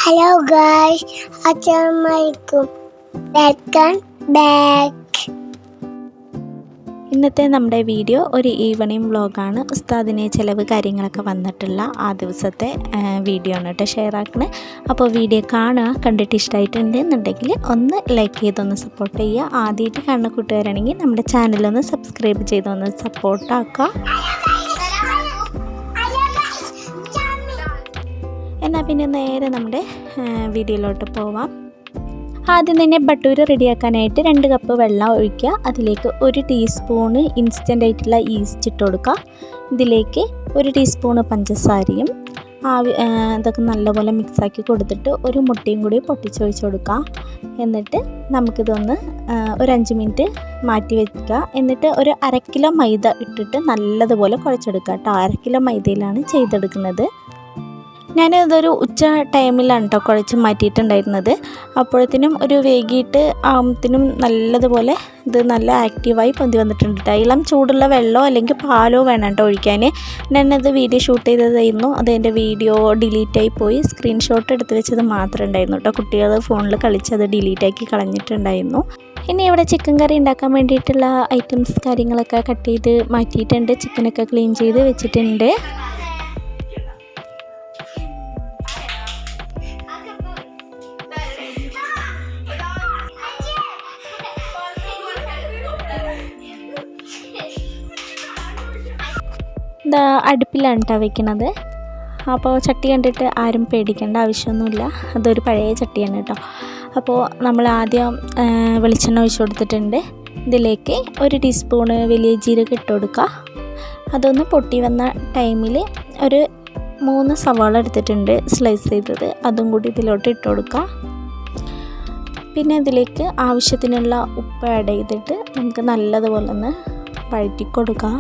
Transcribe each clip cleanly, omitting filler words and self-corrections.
Hello guys, Assalamualaikum. Welcome back. ഇന്നത്തെ നമ്മുടെ video ഒരു ഈവനിങ് വ്ളോഗാണ്. ഉസ്താദിന് ചിലവ് കാര്യങ്ങളൊക്കെ വന്നിട്ടുള്ള ആ ദിവസത്തെ വീഡിയോ ആണ് കേട്ടോ ഷെയർ ആക്കണേ. അപ്പോൾ വീഡിയോ കാണുക, കണ്ടിട്ട് ഇഷ്ടമായിട്ടുണ്ട് എന്നുണ്ടെങ്കിൽ ഒന്ന് ലൈക്ക് ചെയ്തൊന്ന് സപ്പോർട്ട് ചെയ്യുക. ആദ്യമായിട്ട് കാണുന്ന കൂട്ടുകാരാണെങ്കിൽ നമ്മുടെ ചാനലൊന്ന് സബ്സ്ക്രൈബ് ചെയ്തൊന്ന് സപ്പോർട്ടാക്കുക. എന്നാൽ പിന്നെ നേരെ നമ്മുടെ വീഡിയോയിലോട്ട് പോവാം. ആദ്യം തന്നെ ബട്ടൂര് റെഡിയാക്കാനായിട്ട് 2 കപ്പ് വെള്ളം ഒഴിക്കുക. അതിലേക്ക് 1 ടീസ്പൂണ് ഇൻസ്റ്റൻ്റ് ആയിട്ടുള്ള ഈസ്റ്റ് ഇട്ട് കൊടുക്കുക. ഇതിലേക്ക് 1 ടീസ്പൂണ് പഞ്ചസാരയും ഇതൊക്കെ നല്ലപോലെ മിക്സാക്കി കൊടുത്തിട്ട് ഒരു മുട്ടയും കൂടി പൊട്ടിച്ചൊഴിച്ച് കൊടുക്കുക. എന്നിട്ട് നമുക്കിതൊന്ന് ഒരു 5 മിനിറ്റ് മാറ്റി വയ്ക്കുക. എന്നിട്ട് ഒരു 1/2 കിലോ മൈദ ഇട്ടിട്ട് നല്ലതുപോലെ കുഴച്ചെടുക്കുക കേട്ടോ. 1/2 കിലോ മൈദയിലാണ് ചെയ്തെടുക്കുന്നത്. ഞാനിതൊരു ഉച്ച ടൈമിലാണ് കേട്ടോ കുഴച്ച് മാറ്റിയിട്ടുണ്ടായിരുന്നത്. അപ്പോഴത്തേനും ഒരു വൈകിട്ട് ആകുമ്പത്തിനും നല്ലതുപോലെ ഇത് നല്ല ആക്റ്റീവായി പൊന്തി വന്നിട്ടുണ്ട് കേട്ടോ. ഇളം ചൂടുള്ള വെള്ളമോ അല്ലെങ്കിൽ പാലോ വേണം കേട്ടോ ഒഴിക്കാൻ. ഞാനത് വീഡിയോ ഷൂട്ട് ചെയ്തതായിരുന്നു. അതെൻ്റെ വീഡിയോ ഡിലീറ്റായി പോയി. സ്ക്രീൻഷോട്ട് എടുത്ത് വെച്ചത് മാത്രമേ ഉണ്ടായിരുന്നു കേട്ടോ. കുട്ടികൾ ഫോണിൽ കളിച്ചത് ഡിലീറ്റാക്കി കളഞ്ഞിട്ടുണ്ടായിരുന്നു. ഇനി ഇവിടെ ചിക്കൻ കറി ഉണ്ടാക്കാൻ വേണ്ടിയിട്ടുള്ള ഐറ്റംസ് കാര്യങ്ങളൊക്കെ കട്ട് ചെയ്ത് മാറ്റിയിട്ടുണ്ട്. ചിക്കനൊക്കെ ക്ലീൻ ചെയ്ത് വെച്ചിട്ടുണ്ട്. ഇതാ അടുപ്പിലാണ് കേട്ടോ വയ്ക്കുന്നത്. അപ്പോൾ ചട്ടി കണ്ടിട്ട് ആരും പേടിക്കേണ്ട ആവശ്യമൊന്നുമില്ല. അതൊരു പഴയ ചട്ടിയാണ് കേട്ടോ. അപ്പോൾ നമ്മൾ ആദ്യം വെളിച്ചെണ്ണ ഒഴിച്ച് കൊടുത്തിട്ടുണ്ട്. ഇതിലേക്ക് 1 ടീസ്പൂണ് വലിയ ജീരകം ഇട്ട് കൊടുക്കുക. അതൊന്ന് പൊട്ടി വന്ന ടൈമിൽ ഒരു 3 സവാള എടുത്തിട്ടുണ്ട് സ്ലൈസ് ചെയ്തത്, അതും കൂടി ഇതിലോട്ട് ഇട്ട് കൊടുക്കുക. പിന്നെ ഇതിലേക്ക് ആവശ്യത്തിനുള്ള ഉപ്പ് ആഡ് ചെയ്തിട്ട് നമുക്ക് നല്ലതുപോലെ ഒന്ന് വഴറ്റി കൊടുക്കുക.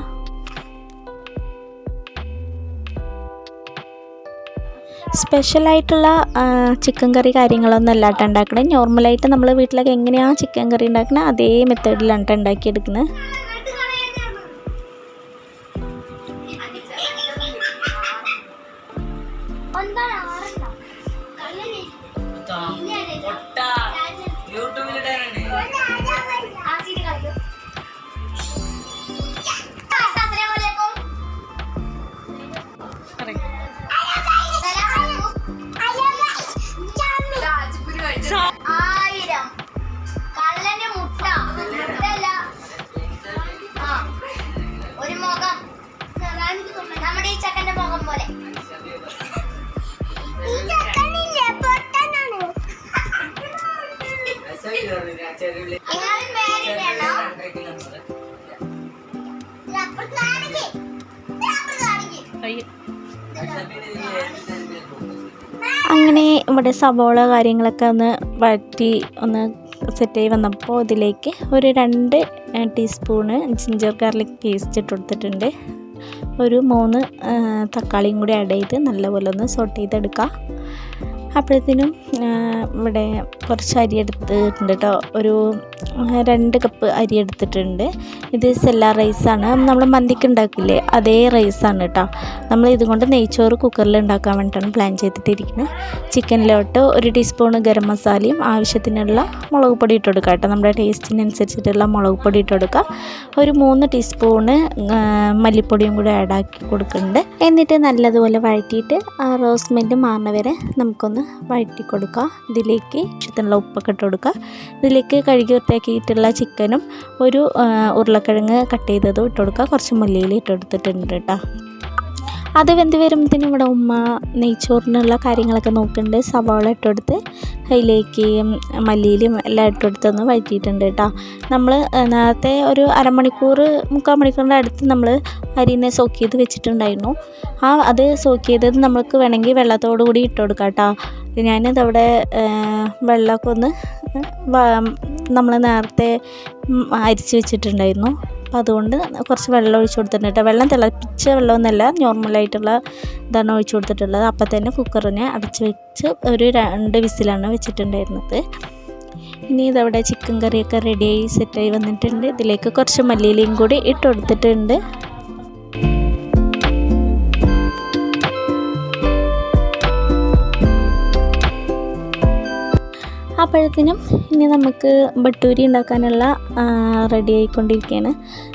സ്പെഷ്യലായിട്ടുള്ള ചിക്കൻ കറി കാര്യങ്ങളൊന്നും അല്ലാട്ടോ ഉണ്ടാക്കണേ. നോർമലായിട്ട് നമ്മൾ വീട്ടിലൊക്കെ എങ്ങനെയാണ് ചിക്കൻ കറി ഉണ്ടാക്കുന്നത് അതേ മെത്തേഡിലാണ് ഉണ്ടാക്കിയെടുക്കുന്നത്. അങ്ങനെ ഇവിടെ സവോള കാര്യങ്ങളൊക്കെ ഒന്ന് വഴറ്റി ഒന്ന് സെറ്റായി വന്നപ്പോൾ ഇതിലേക്ക് ഒരു 2 ടീസ്പൂണ് ജിഞ്ചർ ഗാർലിക് പേസ്റ്റ് ഇട്ട് കൊടുത്തിട്ടുണ്ട്. ഒരു 3 തക്കാളിയും കൂടി ആഡ് ചെയ്ത് നല്ലപോലെ ഒന്ന് സോട്ട് ചെയ്തെടുക്കുക. അപ്പോഴത്തേനും ഇവിടെ കുറച്ച് അരി എടുത്തിട്ടുണ്ട് കേട്ടോ. ഒരു 2 കപ്പ് അരി എടുത്തിട്ടുണ്ട്. ഇത് സെല്ലാ റൈസാണ്. നമ്മൾ മന്തിക്ക് ഉണ്ടാക്കില്ലേ അതേ റൈസാണ് കേട്ടോ. നമ്മൾ ഇതുകൊണ്ട് നെയ്ച്ചോറ് കുക്കറിൽ ഉണ്ടാക്കാൻ വേണ്ടിയിട്ടാണ് പ്ലാൻ ചെയ്തിട്ടിരിക്കുന്നത്. ചിക്കനിലോട്ട് 1 ടീസ്പൂണ് ഗരം മസാലയും ആവശ്യത്തിനുള്ള മുളക് പൊടി ഇട്ട് കൊടുക്കുക കേട്ടോ. നമ്മുടെ ടേസ്റ്റിനനുസരിച്ചിട്ടുള്ള മുളക് പൊടി ഇട്ട് കൊടുക്കുക. ഒരു 3 ടീസ്പൂണ് മല്ലിപ്പൊടിയും കൂടി ആഡാക്കി കൊടുക്കുന്നുണ്ട്. എന്നിട്ട് നല്ലതുപോലെ വഴറ്റിയിട്ട് ആ റോസ് സ്മെല്ല് മാറുന്ന വരെ നമുക്കൊന്ന് വഴറ്റി കൊടുക്കുക. ഇതിലേക്ക് ആവശ്യത്തിനുള്ള ഉപ്പൊക്കെ ഇട്ട് കൊടുക്കുക. ഇതിലേക്ക് കഴുകി വൃത്തിയാക്കിയിട്ടുള്ള ചിക്കനും ഒരു ഉരുളക്കിഴങ്ങ് കട്ട് ചെയ്തതും ഇട്ട് കൊടുക്കുക. കുറച്ച് മല്ലിയില ഇട്ട് കൊടുത്തിട്ടുണ്ട് കേട്ടോ. അത് വെന്ത് വരുമ്പോഴത്തേനും ഇവിടെ ഉമ്മ നെയ്ച്ചോറിനുള്ള കാര്യങ്ങളൊക്കെ നോക്കുന്നുണ്ട്. സവാള ഇട്ടെടുത്ത് അതിലേക്ക് മല്ലിയിലും എല്ലാം ഇട്ടെടുത്തൊന്ന് വഴറ്റിയിട്ടുണ്ട് കേട്ടോ. നമ്മൾ നേരത്തെ ഒരു 1/2 മണിക്കൂർ 3/4 മണിക്കൂറിൻ്റെ അടുത്ത് നമ്മൾ അരിനെ സോക്ക് ചെയ്ത് വെച്ചിട്ടുണ്ടായിരുന്നു. അത് സോക്ക് ചെയ്തത് നമുക്ക് വേണമെങ്കിൽ വെള്ളത്തോടു കൂടി ഇട്ട് കൊടുക്കാം കേട്ടോ. ഞാനിതവിടെ വെള്ളമൊക്കെ ഒന്ന് നമ്മൾ നേരത്തെ അരിച്ച് വെച്ചിട്ടുണ്ടായിരുന്നു. അപ്പോൾ അതുകൊണ്ട് കുറച്ച് വെള്ളം ഒഴിച്ച് കൊടുത്തിട്ടുണ്ട് കേട്ടോ. വെള്ളം തിളപ്പിച്ച വെള്ളമൊന്നുമല്ല, നോർമലായിട്ടുള്ള ഇതാണ് ഒഴിച്ച് കൊടുത്തിട്ടുള്ളത്. അപ്പം തന്നെ കുക്കറിനെ അടച്ച് വെച്ച് ഒരു 2 വിസിലാണ് വെച്ചിട്ടുണ്ടായിരുന്നത്. ഇനി ഇതവിടെ ചിക്കൻ കറിയൊക്കെ റെഡിയായി സെറ്റായി വന്നിട്ടുണ്ട്. ഇതിലേക്ക് കുറച്ച് മല്ലിയിലയും കൂടി ഇട്ട് കൊടുത്തിട്ടുണ്ട്. അപ്പോഴത്തേനും ഇനി നമുക്ക് ബട്ടൂരി ഉണ്ടാക്കാനുള്ള റെഡി ആയിക്കൊണ്ടിരിക്കുകയാണ്.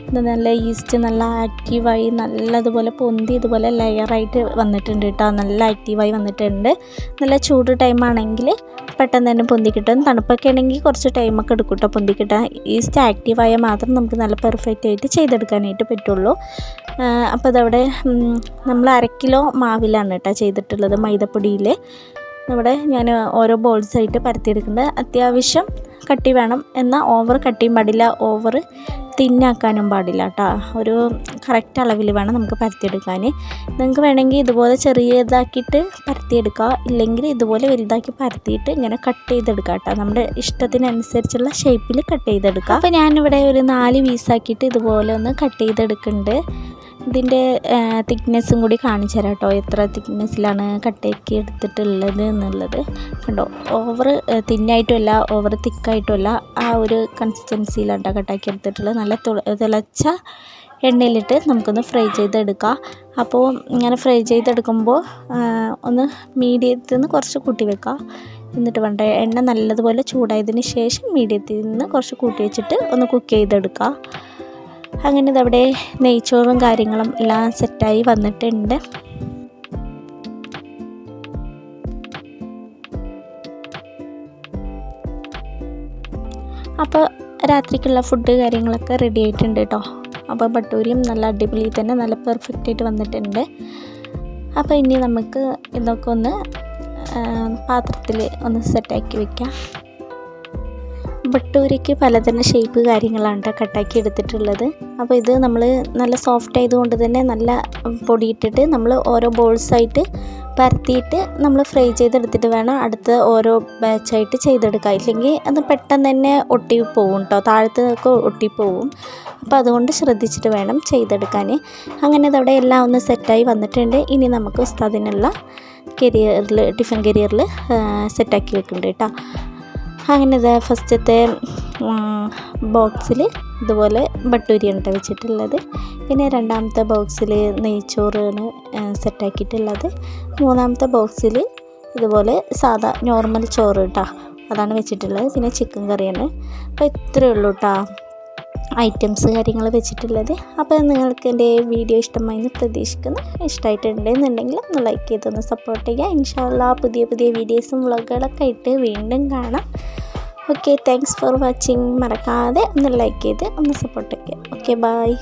ഇത് നല്ല ഈസ്റ്റ് നല്ല ആക്റ്റീവായി നല്ലതുപോലെ പൊന്തി ഇതുപോലെ ലെയറായിട്ട് വന്നിട്ടുണ്ട് കേട്ടോ. നല്ല ആക്റ്റീവായി വന്നിട്ടുണ്ട്. നല്ല ചൂട് ടൈമാണെങ്കിൽ പെട്ടെന്ന് തന്നെ പൊന്തി കിട്ടും. തണുപ്പൊക്കെ ആണെങ്കിൽ കുറച്ച് ടൈമൊക്കെ എടുക്കും കേട്ടോ പൊന്തി കിട്ടാൻ. ഈസ്റ്റ് ആക്റ്റീവായാൽ മാത്രം നമുക്ക് നല്ല പെർഫെക്റ്റ് ആയിട്ട് ചെയ്തെടുക്കാനായിട്ട് പറ്റുള്ളൂ. അപ്പോൾ അതവിടെ നമ്മൾ 1/2 കിലോ മാവിലാണ് കേട്ടോ ചെയ്തിട്ടുള്ളത്, മൈദപ്പൊടിയിൽ. ഇവിടെ ഞാൻ ഓരോ ബോൾസായിട്ട് പരത്തിയെടുക്കുന്നുണ്ട്. അത്യാവശ്യം കട്ടി വേണം, എന്നാൽ ഓവർ കട്ടിയും പാടില്ല, ഓവർ തിന്നാക്കാനും പാടില്ല കേട്ടോ. ഒരു കറക്റ്റ് അളവിൽ വേണം നമുക്ക് പരത്തിയെടുക്കാൻ. നിങ്ങൾക്ക് വേണമെങ്കിൽ ഇതുപോലെ ചെറിയതാക്കിയിട്ട് പരത്തിയെടുക്കുക, ഇല്ലെങ്കിൽ ഇതുപോലെ വലുതാക്കി പരത്തിയിട്ട് ഇങ്ങനെ കട്ട് ചെയ്തെടുക്കുക കേട്ടോ. നമ്മുടെ ഇഷ്ടത്തിനനുസരിച്ചുള്ള ഷേപ്പിൽ കട്ട് ചെയ്തെടുക്കുക. അപ്പോൾ ഞാനിവിടെ ഒരു 4 പീസാക്കിയിട്ട് ഇതുപോലെ ഒന്ന് കട്ട് ചെയ്തെടുക്കുന്നുണ്ട്. ഇതിൻ്റെ തിക്നെസ്സും കൂടി കാണിച്ചു തരാം കേട്ടോ, എത്ര തിക്നെസ്സിലാണ് കട്ടയാക്കി എടുത്തിട്ടുള്ളത് എന്നുള്ളത്. കണ്ടോ, ഓവർ തിന്നായിട്ടുമല്ല ഓവർ തിക്കായിട്ടുമല്ല, ആ ഒരു കൺസിസ്റ്റൻസിയിലാണ് കേട്ടോ കട്ടാക്കി എടുത്തിട്ടുള്ളത്. നല്ല തിളച്ച എണ്ണയിലിട്ട് നമുക്കൊന്ന് ഫ്രൈ ചെയ്തെടുക്കാം. അപ്പോൾ ഇങ്ങനെ ഫ്രൈ ചെയ്തെടുക്കുമ്പോൾ ഒന്ന് മീഡിയത്തിൽ നിന്ന് കുറച്ച് കൂട്ടി വെക്കുക. എന്നിട്ട് വേണ്ട എണ്ണ നല്ലതുപോലെ ചൂടായതിന് ശേഷം മീഡിയത്തിൽ നിന്ന് കുറച്ച് കൂട്ടി വെച്ചിട്ട് ഒന്ന് കുക്ക് ചെയ്തെടുക്കുക. അങ്ങനെ ഇതവിടെ നെയ്ച്ചോറും കാര്യങ്ങളും എല്ലാം സെറ്റായി വന്നിട്ടുണ്ട്. അപ്പോൾ രാത്രിക്കുള്ള ഫുഡ് കാര്യങ്ങളൊക്കെ റെഡി ആയിട്ടുണ്ട് കേട്ടോ. അപ്പോൾ ബട്ടൂരിയും നല്ല അടിപൊളി തന്നെ നല്ല പെർഫെക്റ്റായിട്ട് വന്നിട്ടുണ്ട്. അപ്പോൾ ഇനി നമുക്ക് ഇതൊക്കെ ഒന്ന് പാത്രത്തിൽ ഒന്ന് സെറ്റാക്കി വയ്ക്കാം. ബട്ടൂരിക്ക് പലതരം ഷേപ്പ് കാര്യങ്ങളാണ് കേട്ടോ കട്ടാക്കി എടുത്തിട്ടുള്ളത്. അപ്പോൾ ഇത് നമ്മൾ നല്ല സോഫ്റ്റ് ആയതുകൊണ്ട് തന്നെ നല്ല പൊടിയിട്ടിട്ട് നമ്മൾ ഓരോ ബോൾസായിട്ട് പരത്തിയിട്ട് നമ്മൾ ഫ്രൈ ചെയ്തെടുത്തിട്ട് വേണം അടുത്ത ഓരോ ബാച്ചായിട്ട് ചെയ്തെടുക്കുക. ഇല്ലെങ്കിൽ അത് പെട്ടെന്ന് തന്നെ ഒട്ടിപ്പോവും കേട്ടോ, താഴത്തൊക്കെ ഒട്ടിപ്പോവും. അപ്പോൾ അതുകൊണ്ട് ശ്രദ്ധിച്ചിട്ട് വേണം ചെയ്തെടുക്കാൻ. അങ്ങനെ ഇതവിടെ എല്ലാം ഒന്ന് സെറ്റായി വന്നിട്ടുണ്ട്. ഇനി നമുക്ക് ഉസ്താദിനുള്ള ടിഫിൻ കരിയറിൽ സെറ്റാക്കി വെക്കുന്നുണ്ട് കേട്ടോ. അങ്ങനെ ഇത് ഫസ്റ്റത്തെ ബോക്സിൽ ഇതുപോലെ ബട്ടൂരിയാണ് കേട്ടോ വെച്ചിട്ടുള്ളത്. പിന്നെ രണ്ടാമത്തെ ബോക്സിൽ നെയ്ച്ചോറാണ് സെറ്റാക്കിയിട്ടുള്ളത്. മൂന്നാമത്തെ ബോക്സിൽ ഇതുപോലെ സാധാ നോർമൽ ചോറ് കേട്ടോ, അതാണ് വെച്ചിട്ടുള്ളത്. പിന്നെ ചിക്കൻ കറിയാണ്. അപ്പോൾ ഇത്രയേ ഉള്ളൂ കേട്ടോ ഐറ്റംസ് കാര്യങ്ങൾ വെച്ചിട്ടുള്ളത്. അപ്പോൾ നിങ്ങൾക്ക് എൻ്റെ വീഡിയോ ഇഷ്ടമായി എന്ന് പ്രതീക്ഷിക്കുന്നു. ഇഷ്ടമായിട്ടുണ്ടെന്നുണ്ടെങ്കിൽ ഒന്ന് ലൈക്ക് ചെയ്തൊന്ന് സപ്പോർട്ട് ചെയ്യുക. ഇൻഷാ അല്ലാഹ് പുതിയ വീഡിയോസും വ്ളോഗുകളൊക്കെ ആയിട്ട് വീണ്ടും കാണാം. Okay, thanks for watching. മറക്കാതെ ഒന്ന് ലൈക്ക് ചെയ്ത് ഒന്ന് സപ്പോർട്ട് ചെയ്യുക. Okay, by.